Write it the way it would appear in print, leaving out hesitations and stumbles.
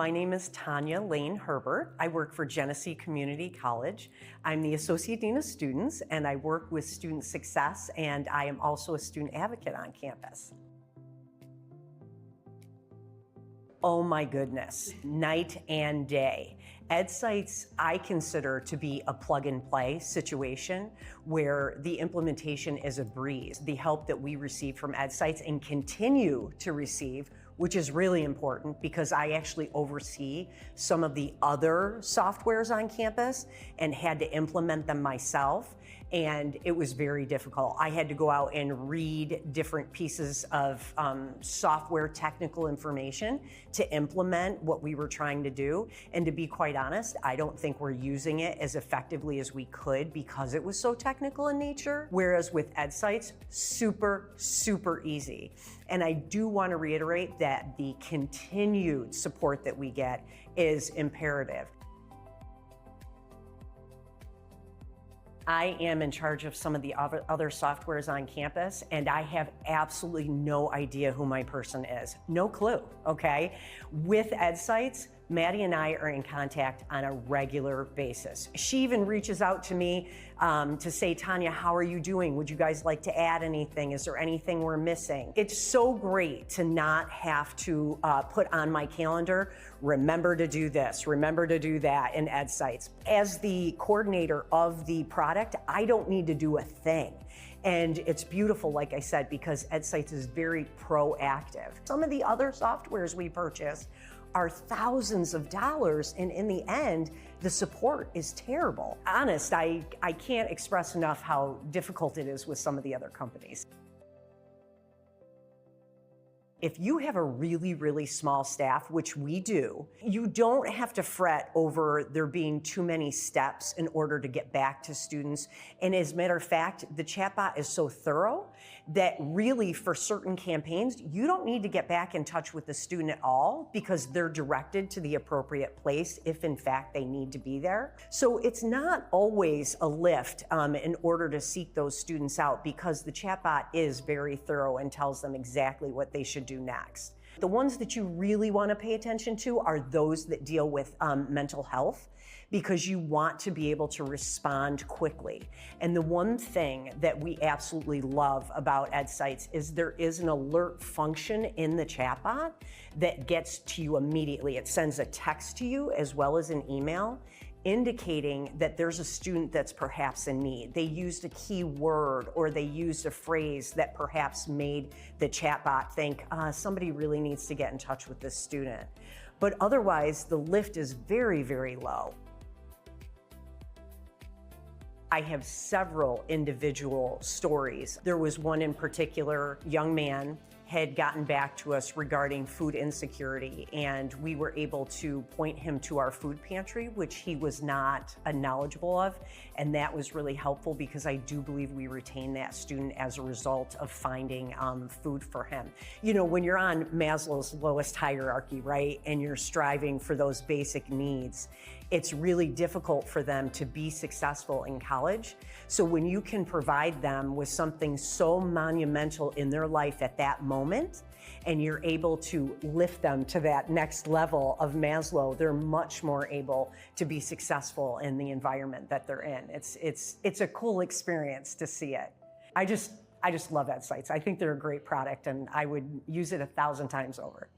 My name is Tanya Lane Herbert. I work for Genesee Community College. I'm the Associate Dean of Students, and I work with student success, and I am also a student advocate on campus. Oh my goodness, night and day. EdSites I consider to be a plug-and-play situation where the implementation is a breeze. The help that we receive from EdSites and continue to receive, which is really important because I actually oversee some of the other softwares on campus and had to implement them myself, and it was very difficult. I had to go out and read different pieces of software technical information to implement what we were trying to do, and to be quite honest, I don't think we're using it as effectively as we could because it was so technical in nature, whereas with EdSites, super easy. And I do want to reiterate that the continued support that we get is imperative. I am in charge of some of the other softwares on campus, and I have absolutely no idea who my person is. No clue, okay? With EdSites, Maddie and I are in contact on a regular basis. She even reaches out to me to say, Tanya, how are you doing? Would you guys like to add anything? Is there anything we're missing? It's so great to not have to put on my calendar, remember to do this, remember to do that in EdSites. As the coordinator of the product, I don't need to do a thing. And it's beautiful, like I said, because EdSites is very proactive. Some of the other softwares we purchase are thousands of dollars, and in the end, the support is terrible. Honest, I can't express enough how difficult it is with some of the other companies. If you have a really small staff, which we do, you don't have to fret over there being too many steps in order to get back to students. And as a matter of fact, the chatbot is so thorough that really for certain campaigns, you don't need to get back in touch with the student at all because they're directed to the appropriate place if in fact they need to be there. So it's not always a lift in order to seek those students out because the chatbot is very thorough and tells them exactly what they should do next. The ones that you really want to pay attention to are those that deal with mental health, because you want to be able to respond quickly. And the one thing that we absolutely love about EdSites is there is an alert function in the chatbot that gets to you immediately. It sends a text to you as well as an email, indicating that there's a student that's perhaps in need. They used a keyword or they used a phrase that perhaps made the chatbot think, somebody really needs to get in touch with this student. But otherwise, the lift is very low. I have several individual stories. There was one in particular, young man had gotten back to us regarding food insecurity, and we were able to point him to our food pantry, which he was not knowledgeable of, and that was really helpful because I do believe we retained that student as a result of finding food for him. You know, when you're on Maslow's lowest hierarchy, right, and you're striving for those basic needs, it's really difficult for them to be successful in college. So when you can provide them with something so monumental in their life at that moment, and you're able to lift them to that next level of Maslow, they're much more able to be successful in the environment that they're in. It's a cool experience to see it. I just love EdSites. I think they're a great product, and I would use it 1,000 times over.